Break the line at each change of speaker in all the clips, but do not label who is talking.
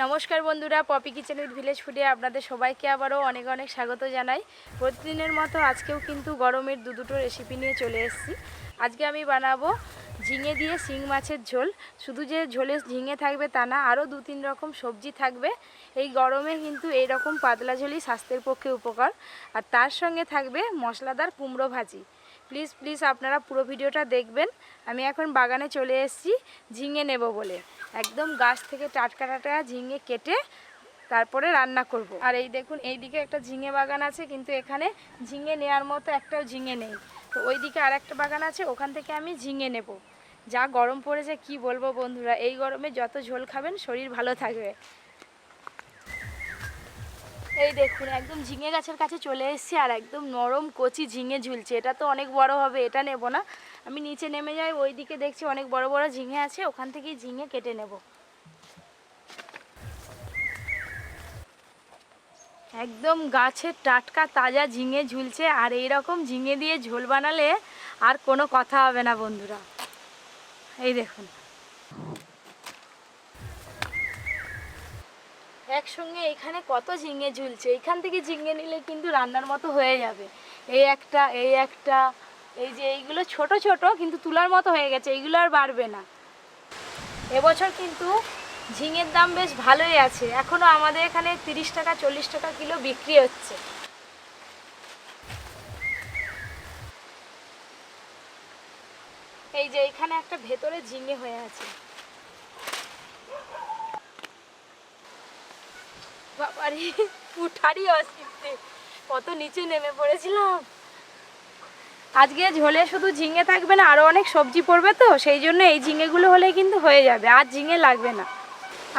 নমস্কার বন্ধুরা, poppy kitchen with village ফুডে আপনাদের সবাইকে আবারও অনেক অনেক স্বাগত জানাই। প্রতিদিনের মতো আজকেও কিন্তু গরমের দুটো রেসিপি নিয়ে চলে এসেছি। আজকে আমি বানাবো ঝিঙে দিয়ে শিং মাছের ঝোল। শুধু যে ঝোলে ঝিঙে থাকবে তা না, আরও 2-3 রকম সবজি থাকবে। এই গরমে কিন্তু এই রকম পাতলা ঝোলই স্বাস্থ্যের পক্ষে উপকার। আর তার সঙ্গে থাকবে মশলাদার কুমড়ো ভাজি। প্লিজ আপনারা পুরো ভিডিওটা দেখবেন। আমি এখন বাগানে চলে এসেছি ঝিঙে নেব বলে। একদম গাছ থেকে টাটকা টাটকা ঝিঙে কেটে তারপরে রান্না করব। আর এই দেখুন, এইদিকে একটা ঝিঙে বাগান আছে, কিন্তু এখানে ঝিঙে নেওয়ার মতো একটাও ঝিঙে নেই। তো ওইদিকে আর একটা বাগান আছে, ওখান থেকে আমি ঝিঙে নেব। যা গরম পড়েছে কি বলবো বন্ধুরা, এই গরমে যত ঝোল খাবেন শরীর ভালো থাকবে। এই দেখুন, একদম ঝিঙে গাছের কাছে চলে এসেছি, আর একদম নরম কচি ঝিঙে ঝুলছে। এটা তো অনেক বড় হবে, এটা নেব না। আমি নিচে নেমে যাই, ওইদিকে দেখছি অনেক বড় বড় ঝিঙে আছে, ওখান থেকেই ঝিঙে কেটে নেব। একদম গাছের টাটকা তাজা ঝিঙে ঝুলছে, আর এই রকম ঝিঙে দিয়ে ঝোল বানালে আর কোনো কথা হবে না বন্ধুরা। এই দেখুন, একসঙ্গে এখানে কত ঝিঙে ঝুলছে। এখান থেকে ঝিঙে নিলে কিন্তু রান্নার মতো হয়ে যাবে। এই একটা, এই যে এইগুলো ছোট ছোট কিন্তু তুলার মতো হয়ে গেছে, এইগুলো আর বাড়বে না। এবছর কিন্তু ঝিঙের দাম বেশ ভালোই আছে। এখনও আমাদের এখানে 30 টাকা 40 টাকা কিলো বিক্রি হচ্ছে। এই যে এখানে একটা ভেতরে ঝিঙে হয়ে আছে। বাবারে, উঠারই অস্তিত্বে, কত নিচে নেমে পড়েছিলাম। আজকে ঝোলে শুধু ঝিঙে থাকবে না, আরও অনেক সবজি পড়বে, তো সেই জন্য এই ঝিঙেগুলো হলে কিন্তু হয়ে যাবে, আর ঝিঙে লাগবে না।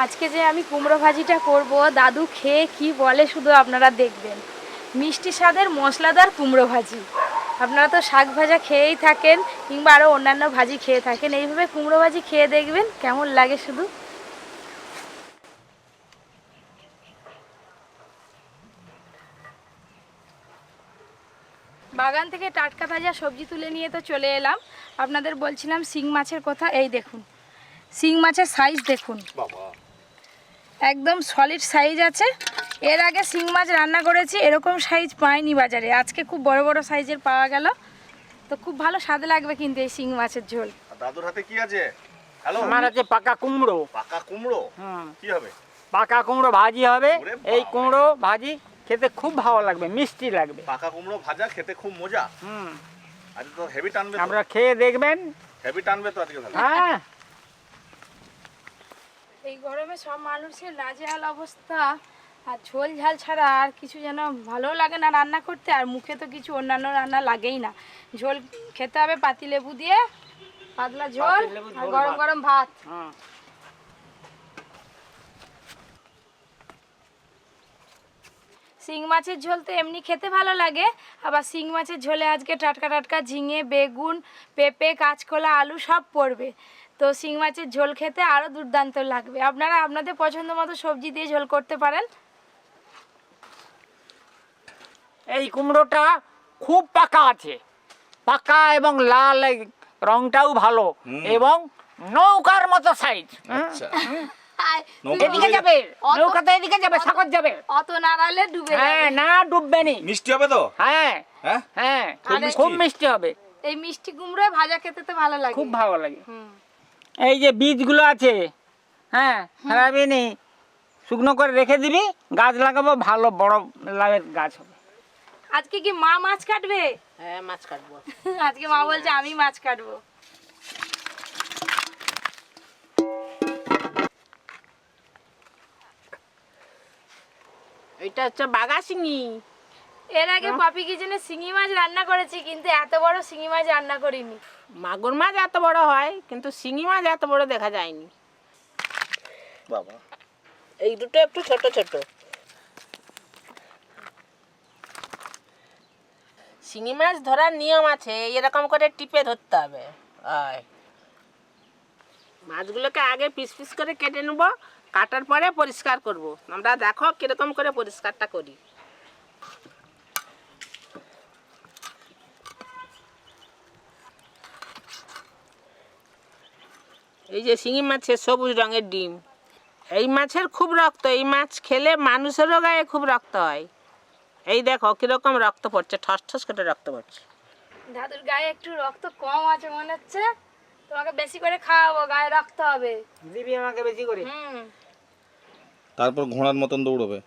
আজকে যে আমি কুমড়ো ভাজিটা করব, দাদু খেয়ে কি বলে শুধু আপনারা দেখবেন। মিষ্টি স্বাদের মশলাদার কুমড়ো ভাজি। আপনারা তো শাক ভাজা খেয়েই থাকেন, কিংবা আরও অন্যান্য ভাজি খেয়ে থাকেন। এইভাবে কুমড়ো ভাজি খেয়ে দেখবেন কেমন লাগে শুধু। বাগান থেকে টাটকা তাজা সবজি তুলে নিয়ে তো চলে এলাম। আপনাদের বলছিলাম শিং মাছের কথা। এই দেখুন, শিং মাছের সাইজ দেখুন, একদম সলিড সাইজ আছে। এর আগে শিং মাছ রান্না করেছি, এরকম সাইজ পাইনি বাজারে। আজকে খুব বড় বড় সাইজের পাওয়া গেল, তো খুব ভালো স্বাদ লাগবে কিন্তু এই শিং মাছের ঝোল।
দাদুর হাতে কি আছে? হ্যালো,
আমার আছে পাকা কুমড়ো।
পাকা কুমড়ো? কি হবে?
পাকা কুমড়ো ভাজি হবে। এই কুমড়ো ভাজি খেতে খুব ভালো লাগবে, মিষ্টি লাগবে।
পাকা কুমড়ো ভাজা খেতে খুব মজা। আজকে তো হেভি টানবে।
আমরা খেয়ে দেখবেন,
হেভি টানবে তো আজকে।
হ্যাঁ।
এই গরমে সব মানুষের নাজেহাল অবস্থা, আর ঝোল ঝাল ছাড়া আর কিছু যেন ভালো লাগে না রান্না করতে। আর মুখে তো কিছু অন্যান্য রান্না লাগেই না। ঝোল খেতে হবে পাতিলেবু দিয়ে, পাতলা ঝোল আর গরম গরম ভাত। শিং মাছের ঝোল তো এমনি খেতে ভালো লাগে, আবার শিং মাছের ঝোলে আজকে টাটকা টাটকা ঝিঙে, বেগুন, পেঁপে, কাঁচকলা, আলু সব পড়বে। তো শিং মাছের ঝোল খেতে আরও দুর্দান্ত লাগবে। আপনারা আপনাদের পছন্দ মতো সবজি দিয়ে ঝোল করতে পারেন।
এই কুমড়োটা খুব পাকা আছে, পাকা এবং লাল, রংটাও ভালো, এবং নৌকার মতো সাইজ। এদিকে যাবে নৌকাতে, এদিকে যাবে, সাগর যাবে।
অত নাড়ালে ডুবে যাবে।
হ্যাঁ, না ডুববে নি।
মিষ্টি হবে তো?
হ্যাঁ
হ্যাঁ
হ্যাঁ,
খুব
খুব মিষ্টি হবে।
এই মিষ্টি কুমড়ো ভাজা খেতে তো ভালো লাগে,
খুব ভালো লাগে। এই যে বীজগুলো আছে, হ্যাঁ, ফেলাবি নি, শুকনো করে রেখে দিবি, গাছ লাগাবো, ভালো বড় লাভের গাছ হবে।
আজকে কি মা মাছ কাটবে?
হ্যাঁ, মাছ কাটবো
আজকে মা বলছে আমি মাছ কাটবো।
এটা হচ্ছে বাঘা শিঙি।
এর আগে পপি কিচেনে শিঙি মাছ রান্না করেছি, কিন্তু এত বড় শিঙি মাছ রান্না করিনি।
মাগুর মাছ এত বড় হয়, কিন্তু শিঙি মাছ এত বড় দেখা যায়নি।
বাবা,
এই দুটো একটু ছোট ছোট। শিঙি মাছ ধরার নিয়ম আছে, এরকম করে টিপে ধরতে হবে। মাছগুলোকে আগে পিস পিস করে কেটে নেবো, কাটার পরে পরিষ্কার করব। আমরা দেখো কিরকম করে পরিষ্কারটা করি। এই যে শিঙি মাছের সবুজ রঙের ডিম,
এই মাছের খুব রক্ত, এই মাছ খেলে মানুষেরও গায়ে খুব রক্ত হয়। এই দেখো কিরকম রক্ত পড়ছে, ঠস ঠস করে রক্ত পড়ছে।
দাদুর গায়ে একটু রক্ত কম আছে মনে হচ্ছে, তোমাকে বেশি করে খাওয়াবো, গায়ে রক্ত হবে।
দিবি আমাকে বেশি করে।
তারপর ঘোড়ার মতন দৌড়বে।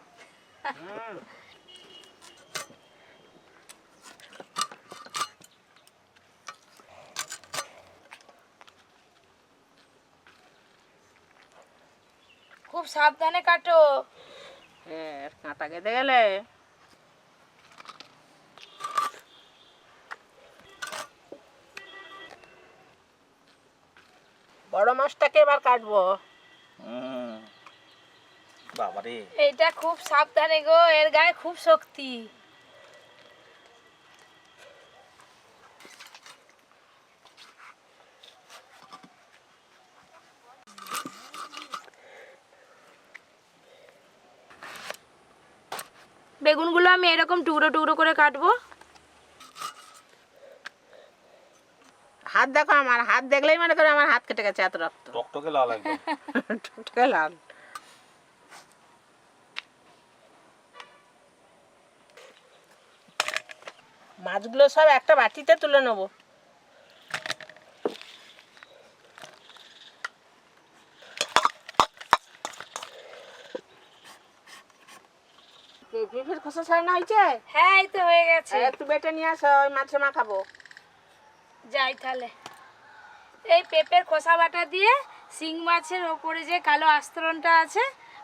খুব সাবধানে কাটো।
হ্যাঁ, কাঁটা কেটে গেলে বড় মাছটাকে এবার কাটবো।
বাবারে,
এইটা খুব সাবধানে গো, এর গায়ে খুব শক্তি। বেগুনগুলো আমি এরকম টুকরো টুকরো করে কাটবো।
হাত দেখো, আমার হাত দেখলেই মনে করে আমার হাত কেটে গেছে, এত রক্ত।
টকটকে লাল একদম।
টুকটুকে লাল। মাছগুলো সব একটা বাটিতে তুলে নেবো। পেঁপের খোসা ছাড়ানো হয়েছে?
হ্যাঁ, এই তো হয়ে গেছে।
একটু বেটে নিয়ে আসো, ওই মাছে মাখাবো।
যাই তাহলে। এই পেঁপের খোসা বাটা দিয়ে শিং মাছের ওপরে যে কালো আস্তরণটা আছে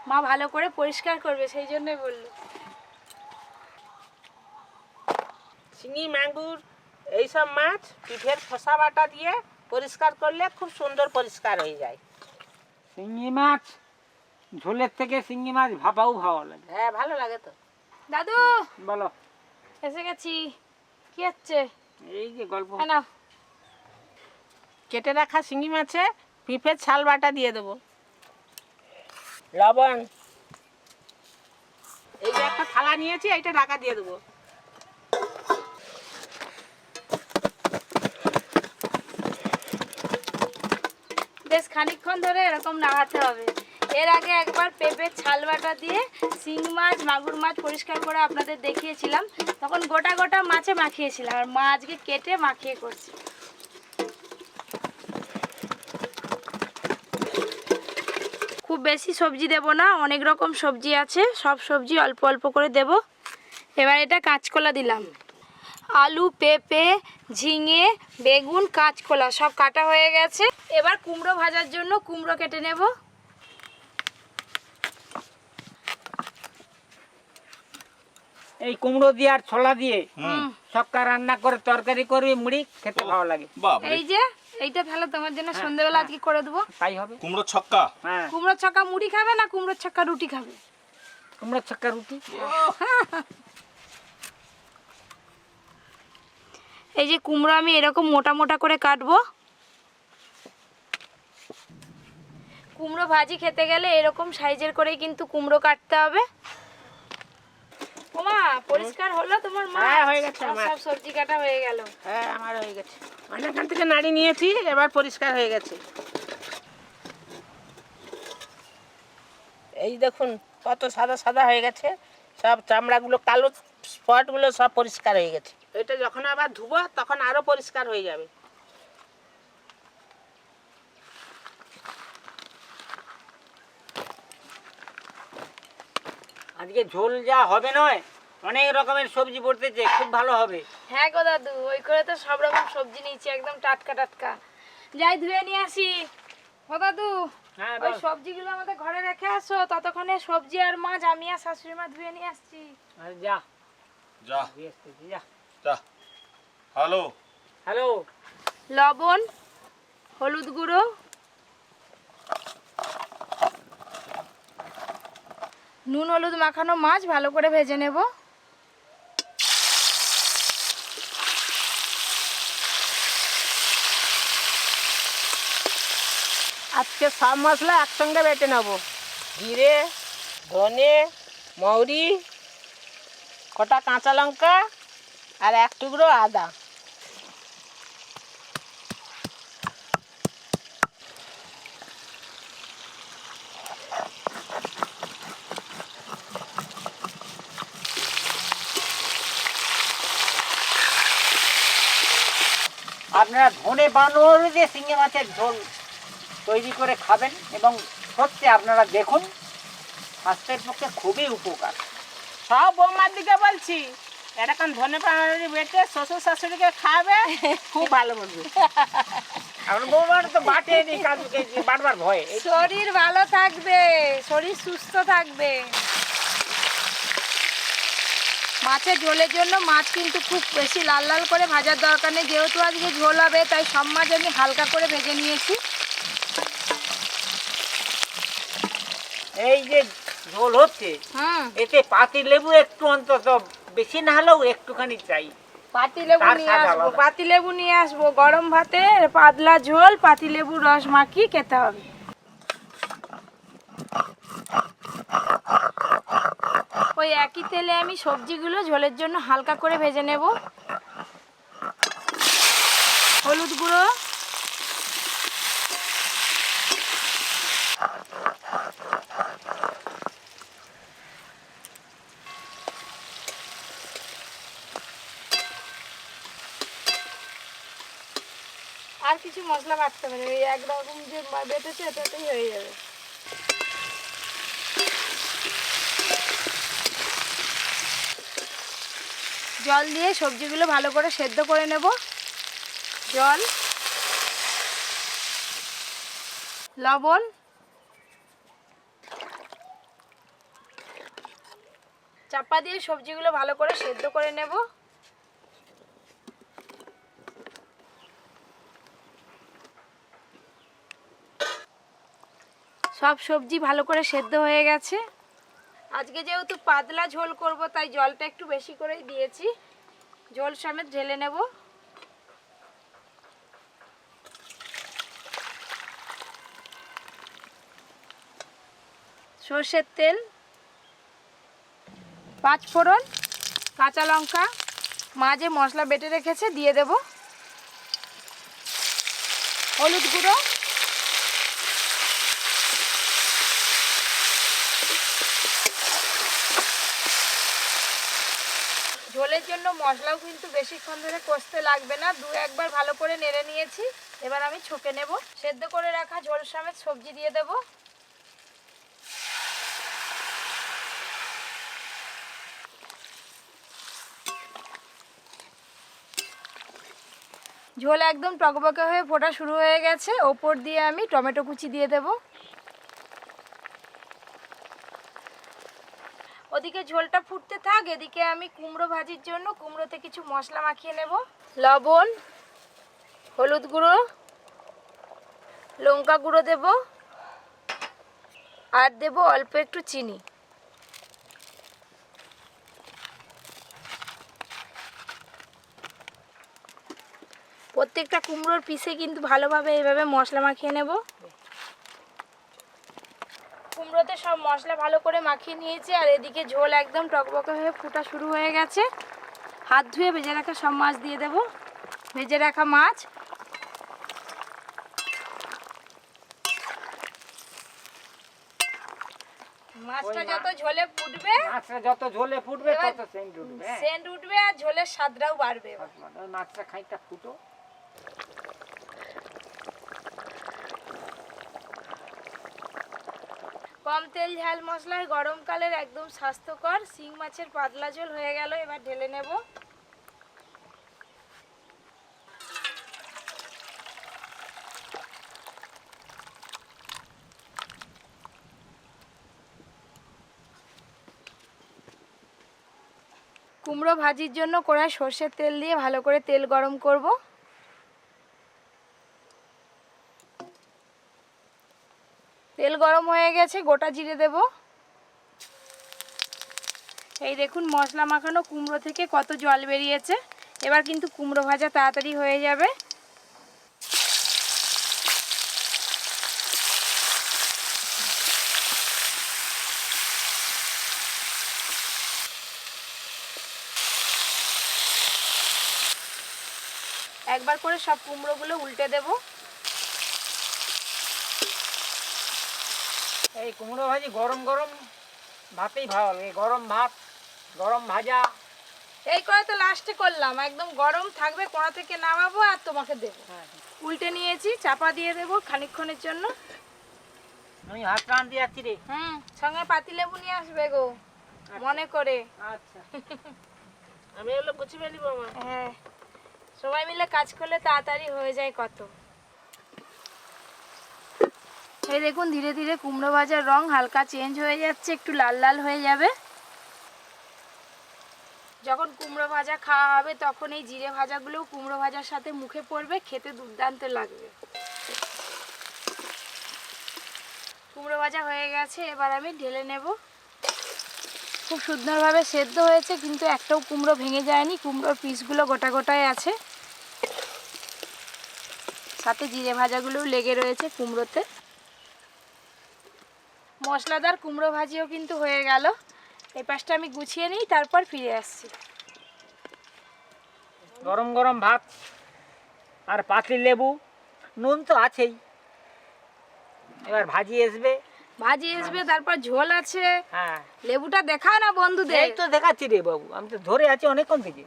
মা ভালো করে পরিষ্কার করবে, সেই জন্যই বললো।
শিঙি, মাগুর এইসব মাছ পিঠের খোসা বাটা দিয়ে পরিষ্কার করলে খুব সুন্দর পরিষ্কার হয়ে যায়।
শিঙি মাছ ঝোলের থেকে শিঙি মাছ ভাপাও ভালো লাগে।
হ্যাঁ, ভালো লাগে তো।
দাদু,
বলো।
এসে গেছি। কি হচ্ছে?
এই যে গল্প।
হ্যাঁ, নাও।
কেটে রাখা শিঙি মাছে পিঁপের ছাল বাটা দিয়ে দেবো, লবণ। এই যে একটা থালা নিয়েছি, এইটা ঢাকা দিয়ে দেবো।
বেশ খানিকক্ষণ ধরে এরকম নাড়াতে হবে। এর আগে একবার পেঁপের ছাল বাটা দিয়ে শিং মাছ, মাগুর মাছ পরিষ্কার করে আপনাদের দেখিয়েছিলাম, তখন গোটা গোটা মাছে মাখিয়েছিলাম, আর মা আজকে কেটে মাখিয়ে করছে। খুব বেশি সবজি দেব না, অনেক রকম সবজি আছে, সব সবজি অল্প অল্প করে দেব। এবার এটা কাঁচকলা দিলাম, আলু, পেঁপে, ঝিঙে, বেগুন, কাঁচকলা সব কাটা হয়ে গেছে। এবার কুমড়ো ভাজার জন্য কুমড়ো কেটে নেব।
এই কুমড়ো দিয়ে আর ছোলা দিয়ে সবকা রান্না করে তরকারি করবি, মুড়ি খেতে ভালো লাগে।
এই যে এইটা তাহলে তোমার জন্য সন্ধ্যাবেলা আজকে করে দেবো।
তাই হবে।
কুমড়ো ছক্কা।
হ্যাঁ,
কুমড়ো ছক্কা মুড়ি খাবে না কুমড়ো ছক্কা রুটি খাবে?
কুমড়ো ছক্কা রুটি।
এই যে কুমড়ো আমি এরকম মোটা মোটা করে কাটবো। কুমড়ো ভাজি খেতে গেলে এরকম সাইজের করেই কিন্তু কুমড়ো কাটতে হবে। ওমা, পরিষ্কার হলো তোমার মা?
হ্যাঁ, হয়ে গেছে আমার।
সব সবজি কাটা হয়ে গেল।
হ্যাঁ, আমার হয়ে গেছে। অনেকখান থেকে নাড়ি নিয়েছি, এবার পরিষ্কার হয়ে গেছে। এই দেখুন কত সাদা সাদা হয়ে গেছে, সব চামড়াগুলো, কালো স্পটগুলো সব পরিষ্কার হয়ে গেছে। এটা যখন আবার ধুবো তখন আরো পরিষ্কার হয়ে যাবে।
আজকে ঝোল যা হবে নয়, অনেক রকমের সবজি পড়তেছে, খুব ভালো হবে।
হ্যাঁ গো দাদু, ওই করে তো সব রকম সবজি নিয়েছি, একদম টাটকা টাটকা। যাই ধুয়ে নিয়ে আসি। ও দাদু,
হ্যাঁ,
ওই
বল।
সবজিগুলো আমাদের ঘরে রেখে আসো, ততক্ষণে সবজি আর মাছ আমি আর শাশুড়ি মা ধুয়ে নিয়ে আসছি।
আর যা
যা
দিয়ে আসতেছি, যা।
যা। হ্যালো।
হ্যালো।
লবণ, হলুদ গুঁড়ো, নুন হলুদ মাখানো মাছ ভালো করে ভেজে নেব।
আজকে সব মশলা একসঙ্গে বেটে নেব। জিরে, ধনে, মৌরি, কটা কাঁচা লঙ্কা আর এক টুকরো আদা।
আপনারা ধনে বানর যে শিঙে মাছের ঝোল তৈরি করে খাবেন এবং সত্যি আপনারা দেখুন স্বাস্থ্যের পক্ষে খুবই উপকার।
সব বৌমার দিকে বলছি, এরকম ধনে পানি বেটে শ্বশুর শাশুড়িকে খাবে, খুব ভালো বলবে।
আমার বৌমার তো বাটেনি কাজুকে বারবার ভয়ে।
শরীর ভালো থাকবে, শরীর সুস্থ থাকবে। মাছের ঝোলের জন্য মাছ কিন্তু খুব বেশি লাল লাল করে ভাজার দরকার নেই, যেহেতু আজকে ঝোল হবে তাই সব মাছ আমি হালকা করে ভেজে নিয়েছি।
এই যে ঝোল হচ্ছে এতে পাতি লেবু একটু অন্তত বেশি না হলেও একটুখানি চাই।
পাতিলেবু
তার
নিয়ে
স্বাদ
আসবো,
আলাদা।
পাতিলেবু নিয়ে আসবো। গরম ভাতে পাতলা ঝোল পাতিলেবুর রস মাখিয়ে খেতে হবে। ওই একই তেলে আমি সবজিগুলো ঝোলের জন্য হালকা করে ভেজে নেব। হলুদ গুঁড়ো, আর কিছু মশলা বাটতে হবে না, এই একরকম যে বেটেছে এটাতেই হয়ে যাবে। জল দিয়ে সবজিগুলো ভালো করে সেদ্ধ করে নেব। জল, লবণ, চাপা দিয়ে সবজিগুলো ভালো করে সেদ্ধ করে নেব। সব সবজি ভালো করে সেদ্ধ হয়ে গেছে। আজকে যেহেতু পাতলা ঝোল করব তাই জলটা একটু বেশি করেই দিয়েছি। ঝোল সমেত ঢেলে নেব। সর্ষের তেল, 5 ফোড়ন, কাঁচা লঙ্কা, মা যে মশলা বেটে রেখেছে দিয়ে দেব। হলুদ গুঁড়ো, ঝোলের জন্য মশলাও কিন্তু বেশিক্ষণ ধরে কষতে লাগবে না, 2-1 বার ভালো করে নেড়ে নিয়েছি। এবার আমি ছকে নেব। সেদ্ধ করে রাখা ঝোল সমেত সবজি দিয়ে দেব। ঝোল একদম টকবকে হয়ে ফোটা শুরু হয়ে গেছে। ওপর দিয়ে আমি টমেটো কুচি দিয়ে দেব। ওদিকে ঝোলটা ফুটতে থাক, এদিকে আমি কুমড়ো ভাজির জন্য কুমড়োতে কিছু মশলা মাখিয়ে নেব। লবণ, হলুদ গুঁড়ো, লঙ্কা গুঁড়ো দেব, আর দেব অল্প একটু চিনি। প্রত্যেকটা কুমড়োর পিসে কিন্তু ভালোভাবে এইভাবে মশলা মাখিয়ে নেব। কুমড়োতে সব মশলা ভালো করে মাখিয়ে নিয়েছি, আর এদিকে ঝোল একদম টকবকে হয়ে ফুটা শুরু হয়ে গেছে। হাত ধুয়ে ভেজে রাখা সব মাছ দিয়ে দেব। ভেজে রাখা মাছ, মাছটা যত ঝোলে ফুটবে,
মাছটা যত ঝোলে ফুটবে
এবার
তত সেন্ট উঠবে।
সেন্ট উঠবে আর ঝোলের স্বাদটাও বাড়বে। এবার
মাছটা খানিকটা ফুটো।
কম তেল ঝাল মশলায় গরমকালের একদম স্বাস্থ্যকর শিং মাছের পাতলা ঝোল হয়ে গেল। এবার ঢেলে নেব। কুমড়ো ভাজির জন্য কড়াই সর্ষের তেল দিয়ে ভালো করে তেল গরম করব। তেল গরম হয়ে গেছে, গোটা জিরে দেব। এই দেখুন মশলা মাখানো কুমড়ো থেকে কত জল বেরিয়েছে। এবার কিন্তু কুমড়ো ভাজা তাড়াতাড়ি হয়ে যাবে। একবার করে সব কুমড়োগুলো উল্টে দেব।
এই কুমড়ো ভাজি গরম গরম ভাতেই ভালো লাগে। গরম ভাত, গরম ভাজা,
এই করে তো লাস্টে করলাম, একদম গরম থাকবে, কড়া থেকে নামাবো আর তোমাকে দেবো। উল্টে নিয়েছি, চাপা দিয়ে দেবো খানিকক্ষণের জন্য।
আমি ভাত রাঁধতে যাচ্ছি রে।
সঙ্গে পাতিলেবু নিয়ে আসবে গো, মনে করে।
আচ্ছা
আমি এগুলো গুছিয়ে ফেলিব আমার।
হ্যাঁ, সবাই মিলে কাজ করলে তাড়াতাড়ি হয়ে যায় কত। এই দেখুন ধীরে ধীরে কুমড়ো ভাজার রং হালকা চেঞ্জ হয়ে যাচ্ছে, একটু লাল লাল হয়ে যাবে। যখন কুমড়ো ভাজা খাওয়া হবে তখন এই জিরে ভাজাগুলোও কুমড়ো ভাজার সাথে মুখে পড়বে, খেতে দুর্দান্ত লাগবে। কুমড়ো ভাজা হয়ে গেছে, এবার আমি ঢেলে নেব। খুব সুন্দরভাবে সেদ্ধ হয়েছে, কিন্তু একটাও কুমড়ো ভেঙে যায়নি, কুমড়োর পিসগুলো গোটা গোটায় আছে, সাথে জিরে ভাজাগুলোও লেগে রয়েছে কুমড়োতে। মশলাদার কুমড়ো ভাজিও কিন্তু হয়ে গেল। এই পাশটা আমি গুছিয়ে নিই, তারপর ফিরে আসছি।
গরম গরম ভাত আর পাতলি লেবু, নুন তো আছেই, এবার ভাজি আসবে।
ভাজি আসবে, তারপর ঝোল আছে।
হ্যাঁ,
লেবুটা দেখাও না বন্ধুদের।
এই তো দেখাচ্ছি রে বাবু, আমি তো ধরে আছি অনেকক্ষণ থেকে।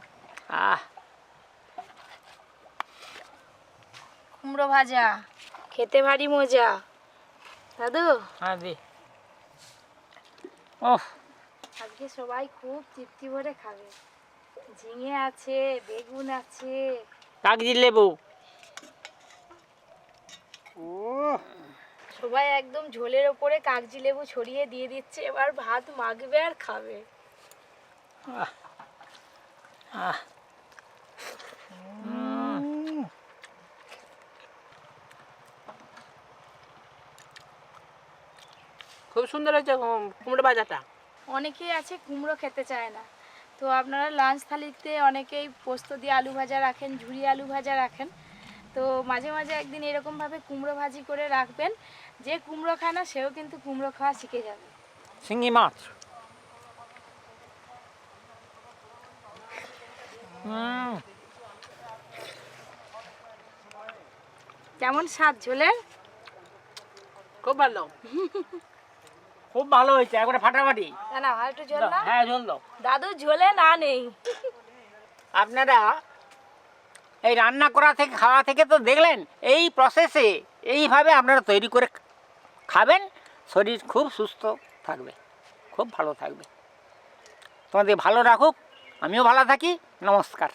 কুমড়ো ভাজা খেতে ভারী মজা দাদু।
হ্যাঁ দে। ওহ,
আজকে সবাই খুব তৃপ্তি ভরে খাবে। ঝিঙে আছে, বেগুন আছে,
কাগজি লেবু। ও,
সবাই একদম ঝোলের ওপরে কাগজি লেবু ছড়িয়ে দিয়ে দিচ্ছে। এবার ভাত মাখবে আর খাবে।
আহ, আহ,
খুব সুন্দর হয়েছে কুমড়ো ভাজাটা।
অনেকেই আছে কুমড়ো খেতে চায় না, তো আপনারা লাঞ্চ থালিতে অনেকেই পোস্ত দিয়ে আলু ভাজা রাখেন, ঝুরি আলু ভাজা রাখেন। তো মাঝে মাঝে একদিন এরকমভাবে কুমড়ো ভাজি করে রাখবেন, যে কুমড়ো খায় না সেও কিন্তু কুমড়ো খাওয়া শিখে যাবে।
শিঙি মাছ।
কেমন স্বাদ ঝোলের?
খুব ভালো।
খুব ভালো হয়েছে, একবারে ফাটাফাটি।
না না, আর একটু ঝোল না।
হ্যাঁ, ঝোল দাও।
দাদু ঝোলে না নেই।
আপনারা এই রান্না করা থেকে খাওয়া থেকে তো দেখলেন, এই প্রসেসে এইভাবে আপনারা তৈরি করে খাবেন, শরীর খুব সুস্থ থাকবে, খুব ভালো থাকবে। তোমাদের ভালো রাখুক, আমিও ভালো থাকি। নমস্কার।